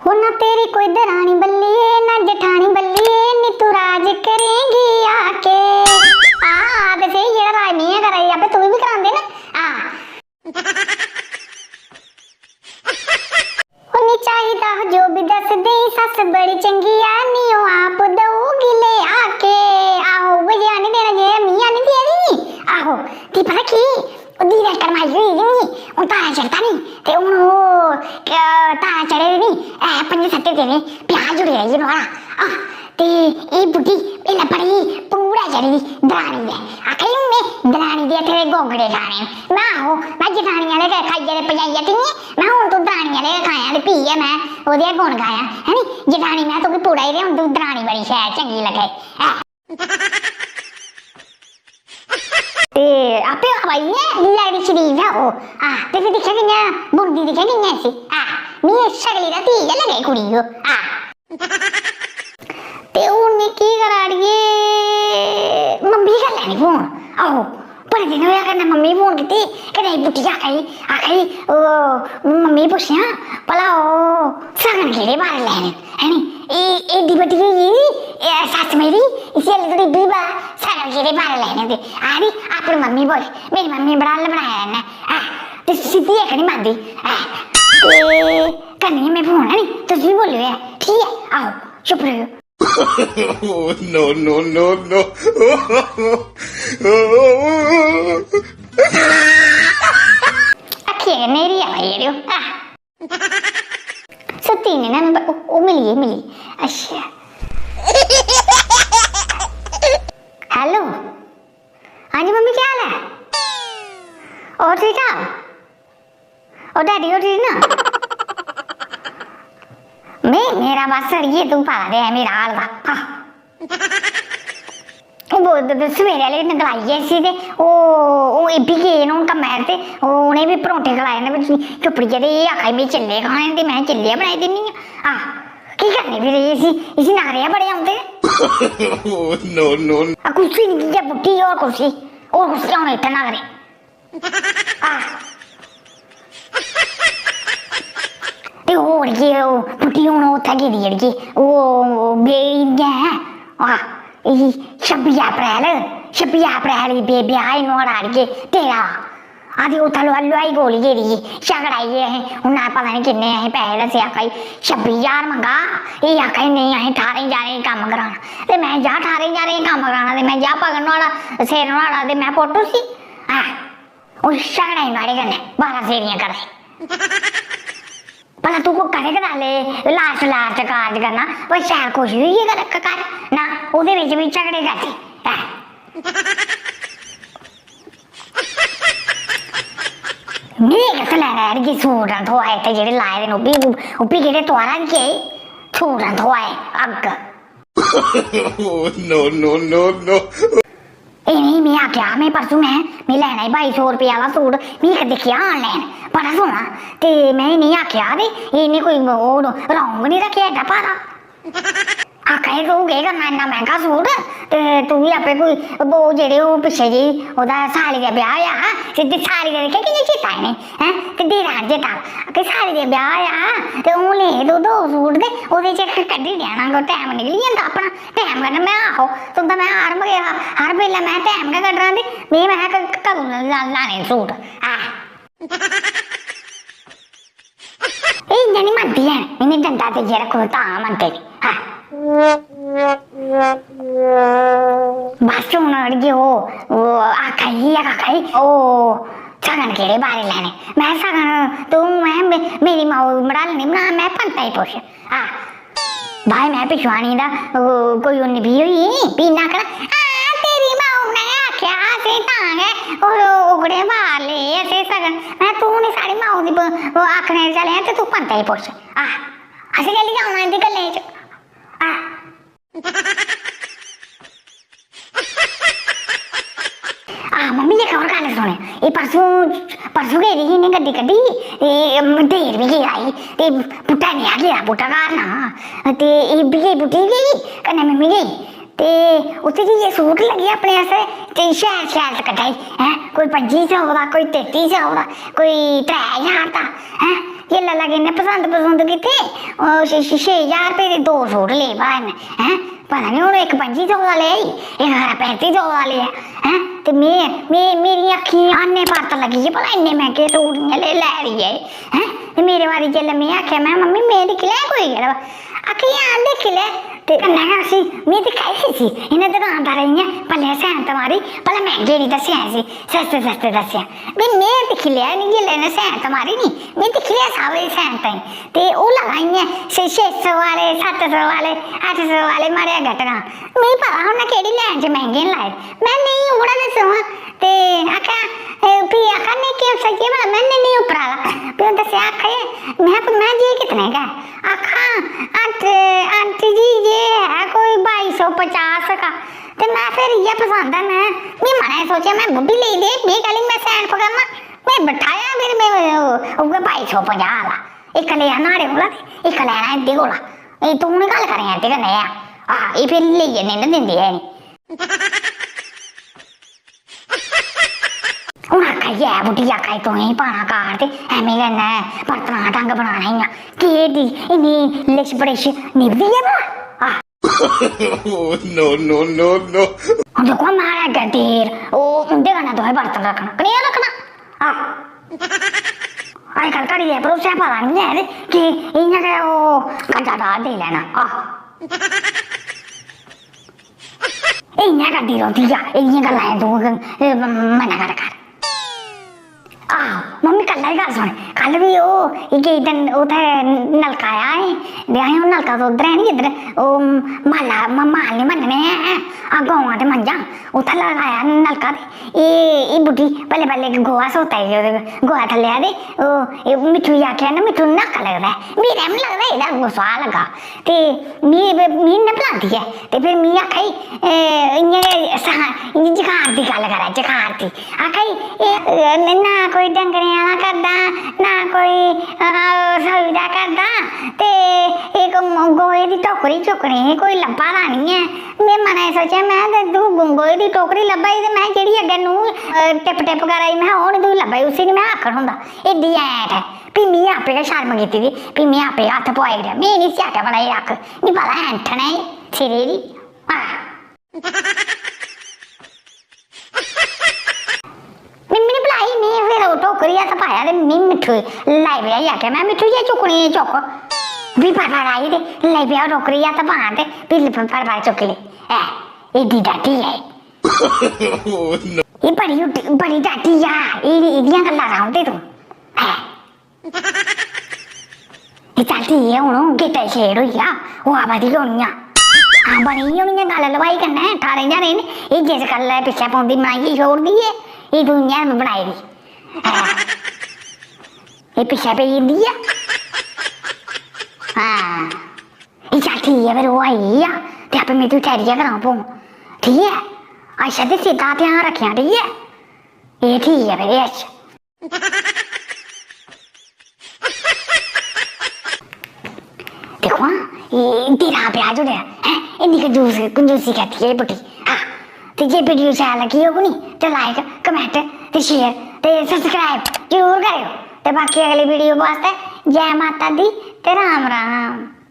हो ना तेरी कोई दरानी बल्ली ना जठानी बल्ली नी तू राज करेंगी आके ते सही जेड़ा राज नहीं है करा आपे तू भी करांदे ना नी चाहिदा जो भी दस दे सस बड़ी चंगी आ नी ओ आप दऊगी ले आके आहो बलिया नहीं देना जे मियां नहीं दे दी आहो ती पता की दी रे करमाई नहीं उन ताया चढ़ता नहीं ते उन ताया चढ़े नहीं पंजे सत्ते देने प्याज जुड़े रही नोरा ते ए बुढ़ी पहले पड़ी पूरा चढ़ी दरानी दे आखिर में दरानी दे तेरे गोगड़े खाने मैं हो मैं जठानी वाले के खाइए ते पजाइए ती मैं हूं तू दरानी वाले के खाया ते पीए मैं ओदे गुण गाया है नी जठानी मैं तो पूरा ही रे हुन तू दरानी बड़ी शैल चंगी लगे ते आपे हवाई है लड़ी शरीफ है वो ते फिर दिखे कियां बुंदी दिखे कियां सी नी शगली दा धी लगे कुड़ी हो ते उन्हें की कराड़िए मम्मी कर लेनी फोन आहो बड़े दिन होया करना मम्मी फोन की कदे बुटी आखी मम्मी पुछया भला ओ सगन केड़े बारे लेने है नी एडी बटी सस मेरी इसी थोड़ी बीबा सगन केड़े बारे लेने थे आरी अपनी मम्मी बोली मेरी मम्मी बड़ा बनाया ना ते सीधी एक नहीं मानती करनी मैं फोन है नी तुम भी बोलो ठीक है आओ चुप रहो no, no, no, no. अखियाँ मेरी आई रही हो सत्ती ने ना मैं वो मिली अच्छा हेलो हाँ जी मम्मी क्या हाल है और ठीक है और डैडी और ठीक ना मेरा बस ये तू पा दे है मेरा हाल का वो सवेरे वाले नगलाई ऐसी थे ओ एबी गए न उनका मैर थे उन्हें भी परोंठे खलाए ने चुपड़ी दे आखा मैं चिल्ले खाने ते मैं चिल्ले बनाई दिन्नी आ की करने फिर इसी नारे बड़े आते no no कुर्सी नहीं की बुट्टी और कुर्सी होने इतना करे ते और ये बुट्टी हुन उत्थे गेदी अड़गी ओ बेइया है 26 अप्रैल ब्याह नुआड़ा अड़गे तेरा आदि उत्थे लुआई गोली गेदी झगड़ाई है उन्हें पता नहीं किन्ने असें पैसे दस्से आखा 26,000 मंगा ये आखा नहीं असें 18,000 कम्म कराना ते मैं जा 18,000 कम्म कराना ते मैं जा पगन नुआड़ा सिर नुआड़ा ते मैं पोटू सी झगड़ाई नुआड़े कन्नै 12 सेरियां कराई भला तू को करे करा ले लास्ट कारज करना पर शैल खुश हुई कर ना ओदे विच भी झगड़े करते मेरे लैने अड़गी सूट थोआए ते जेह्ड़े लाए दे ओह्बी केह्ड़े तोआरा के सूट थोआए अग्ग no no no no नहीं मैं आख्या मैं परसों मैं लैना 2200 रुपये वाला सूट मैं दिखेआ ऑनलाइन बड़ा सोहना ते मैं नहीं आख्या इन्हें कोई रंग नहीं रखेआ एडा भारा आखा तू केह् करना इन्ना मैंह्गा सूट ते तू भी आपे कोई वो जेह्ड़े पिच्छे जी ओह्दा साली दा ब्याह होया सिद्धी साली दा दिक्खेआ कि'यां चेता इ'नें हैं सिद्धी रात चेता कि साली दा ब्याह होया ते हून ले दो सूट ते ओह्दे च कड्ढी देना टैम निकली जंदा अपना टैम कन्नै मैं आहो तुंदा मैं हर बेल्लै मैं टैम गै कड्ढना ते मैं कदूं लाने सूट इ'यां निं मनदी है इ'नें डंडा देइयै रक्खो तां मनदे बस हून अड़िए आखाई ओ सगन केड़े बारे लैने मैं सगन तू मैं मेरी माऊ मड़ालनी बना मैं पंता ही पुछ भाई मैं पिछवानी दा कोई उन्नी भी होई पीना कर तेरी माऊ ने आख्या असें तां गै उगड़े मार ले असें सगन मैं तू नहीं साढ़ी माऊ दी आखने चले ते तू पंता ही पुछ असें कैली जाना इंदी गल्लें च मम्मी एक और गल सुने ये परसों गेदी ही इन्हें गड्डी कड्ढी ढेर भी गेदा ही ते बुट्टा नेहा गेदा बुट्टा घर ना ते एह् बी गेई बुट्टी गेई कन्नै मम्मी गेई ते उत्थे जी ये सूट लगी अपने आस्तै ते शैल शैल कड्ढाई हैं कोई 2500 दा कोई 3300 दा कोई 3000 दा हैं ये लला के ने पसंद किते 6000 रुपए दे 2 सूट ले भाई ने हैं पता नहीं हूँ एक 2500 वाले है एक 3500 वाले है तो मेरी अखी आने पर तो लगी है भला इन्ने महंगे सूट ले रही है तो मेरे बारी जेल्लै मैं आख्या मैं मम्मी मैं दिक्खी लै कोई आखी हां दिक्खी लै ते कन्नै गै उसी में दिखाई सी इन्हें दुकानदार इ'यां भले सैंत मारी भला मैंह्गे निं दस्सेआ इसी सस्ते दस्सेआ में दिक्खी लेआ नी जेल्लै इन्हें सैंत मारी नी में दिक्खी लेआ सारे सैंत ते ओह् लगा इ'यां 600 वाले 700 वाले 800 वाले मारेआ गटना मिगी पता उन्नै केह्ड़ी लैन च मैंह्गे न लाए मैं नेईं ओड़ा दस्सो ते आखा फ्ही आखा नहीं क्यों सही भला मैंने नहीं उप्पर आला फ्ही दस्सेआ आखे मैं जी कितने का आखा आंटी जी ये है कोई 2250 का ते मैं फिर ये पसंद है मैं मने सोचा मैं बुढ़ी ले दे मैं कल मैं सैन पकड़ना मैं बैठाया फिर मैं उगे 2250 वाला एक ले नाड़े कोला एक लैना इंदे कोला ए तू नहीं गल करें इंदे कन्नै ये फिर लेइयै नहीं ना दिंदी है हूँ आखिए है बुढ़ी आखा तू ही पाना कार ते एवें कन्नै बर्तना ढंग बनाना इ'यां केह् इन्नी लिश बड़िश निभदी है भला no. हम देखो मारा गड्डीर ओह् उं'दे कन्नै तुसें बर्तन रक्खना कनेहा रक्खना अजकल घड़ी दे भरोसे पता नहीं है कि इ'यां गै ओह् कंजा दाल देई लैना इ'यां करदी रौंह्दी इ'यां गल्लां तूं मना कर आहो मम्मी कल ही गल सुन कल भी गेई उत्थै नलका आया है ब्याह नलका तो उद्धर है नी इद्धर माल नहीं मनने है गौवां ते मंझां उत्थै लगाया नलका ते एह् बुड्ढी बल्ले गोहा सोता गोहा थल्ले ते मिट्ठू गी आखेआ ना मिट्ठू नक्का लगदा है मेरा बी लगदा एह्दा सुआह लग्गा ते मी इन्नै भलांदी है ते फिर मी आखा इ'यां गै जखार दी गल्ल करै जखार दी आखा ना कोई डंगरें आह्ला करदा ना कोई रसोई दा करदा ते इक गोहे दी टोकरी चुक्कनी कोई लब्भा दा निं है में मनै सोचेआ मैं तू गोहे दी टोकरी लब्भा ते मैं जेह्ड़ी अग्गें नूं टिप करा दी मैं ओह् निं तू लब्भा उसी निं मैं आखन होंदा एड्डी ऐंठ है फ्ही मी आपे गै शर्म कीती दी फ्ही में आपे हत्थ पोआई ओड़ेआ में निं इसी आखेआ भला एह् आख निं पता ऐंठना सिरे दी मिम्मी ने बुलाई में फिर टोकरी हत्थ पाया ते में मिट्ठू लाई पेआ आखेआ मैं मिट्ठू जे चुक्कनी चुक्क भी फड़ आई ते लाई पेआ टोकरी हत्थ पान ते फिर फड़ चुक्की ले एड्डी डाटी है एह् बड़ी डाटी आ एह्दियां गल्लां रौंह्दे तूं चल ठीक है हून गेटा छेड़ होई गेआ ओह् आवा दी होनी हाँ बनी होनी गल्ल लवाई कन्नै 18,000 एह् जिस गल्ल पिच्छे पौंदी बनाइयै छोड़दी ऐ एह् तूं इ'यां बनाई दी एह् पिच्छे पेई जंदी ऐ हाँ एह् चल ठीक ऐ फिर ओह् आई गेई आ ते आपे में तूं ठैरियै करां पौं ठीक है अच्छा ते सिद्धा ध्यान रक्खेआं ठीक ऐ एह् ठीक ऐ फिर अच्छा देखो तेरा प्याज हो गया है इन्नी कंजूसी कहती है बुढ़ी हाँ तो जे वीडियो शैल लगी होगी नी तो लाइक कमेंट ते शेयर ते सब्सक्राइब जरूर करो ते बाकी अगली वीडियो वास्ते जय माता दी ते राम राम।